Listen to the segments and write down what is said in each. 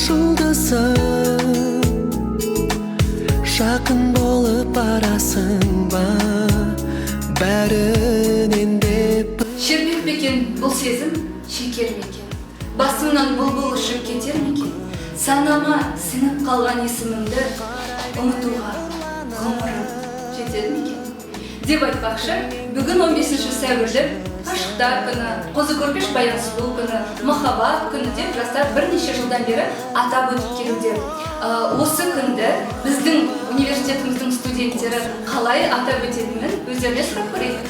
жұлдызым, жақын болып барасың ба бәрінен де. Шербек бекен бұл сезім шекер мекен, басымнан бұлбұл ұшып кетер мекен, санама сіңіп қалған есімімді ұмытуға ғұмырым жетер мекен деп айтпақшы, бүгін 15 сәуірді ғашықтар күні, қозы көрпеш баян сұлу күні, махаббат күні деп жастар бірнеше жылдан бері атап өтіп келуде. Осы күнді біздің университетіміздің студенттері қалай атап өтетінін өздеріне сұрап көрейік.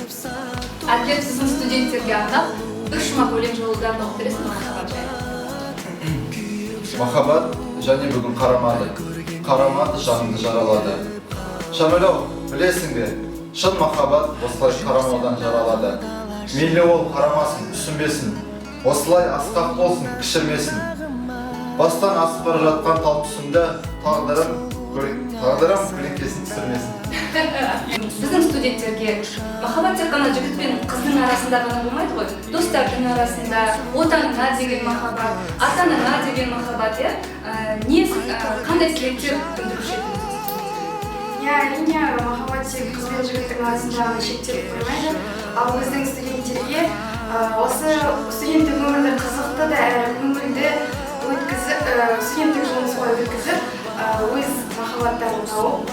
Әділет сіздің студенттерге арнап 3 өлең жолдарын оқып бересіз махаббат жайлы. Махаббат және бүгін қарамады жанымды жаралады. Шамилау, білесің бе, шын махаббат осылай қарамаудан жаралады. Мейлі ол қарамасын, түсінбесін, осылай асқақ болсын, кішірмесін. Бастан асып бара жатқан тал түсімді тағдырым көлеңкесін түсірмесін. Біздің студенттерге махаббат тек қана жігіт пен қыздың арасында ғана болмайды ғой. Достардың арасында, отаныңа деген махаббат, ата-анаңа деген махаббат, қандай тілектер білдіруші едіңіз? Әрине, махаббат тек қыз бен жігіттің арасында шектеліп қоймайды. Ал біздің студенттерге осы студенттік өмірді қызықты да әрі көңілді өткізіп, студенттік жылын солай өткізіп, өз махаббаттарын тауып,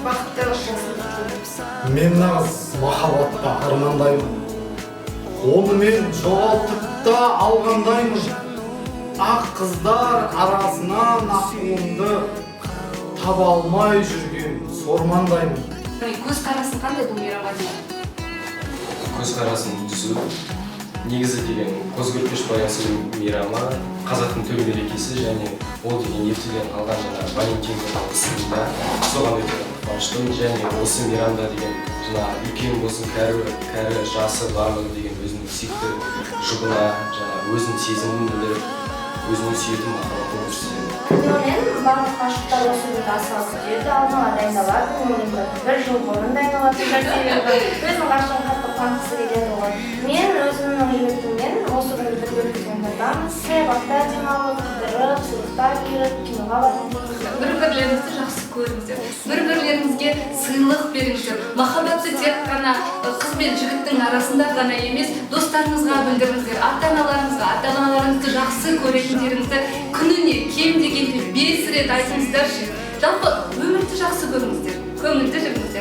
бақытты болсын деп тілейміз. Мен нағыз махаббатта армандаймын. Оны мен жоғалтып та алғандаймын. Ақ қыздар арасынан ақуымды таба алмай жүрген сормандаймын. Көз қарасын қандай бұл мейрамға дейін? Көз қарасын түзу. Негізі деген қозы көрпеш баян сұлу мейрамы қазақтың төл мерекесі және ол деген ертеден қалған Валентин күні сында соған өте қуаныштымын және осы мейрамда деген үлкен болсын кәрі жасы барлығы деген өзінің сүйікті жұбына өзінің сезімін білдіріп өзінің сүйетін махаббатын көрсетеді. Мен барлық ғашықтар осы күнді асыға күтеді, алдыңа дайындалады, бір жыл бұрын дайындалатын себебі өзінің ғашығын қатты қуантқысы келеді ғой. Мен өзімнің жігітіммен осы күнді бірге өткізген жатамын. Саябақта демалып, қыдырып, сыйлықтар беріп, киноға барып. Бір-бірлеріңізді жақсы көріңіздер, бір-бірлеріңізге сыйлық беріңіздер. Махаббатты тек қана қыз бен жігіттің арасында ғана емес, достарыңызға білдіріңіздер, ата-аналарыңызды жақсы көретіндеріңізді күніне кем дегенде 5 рет айтыңыздаршы. Жалпы өмірді жақсы көріңіздер, көңілді жүріңіздер.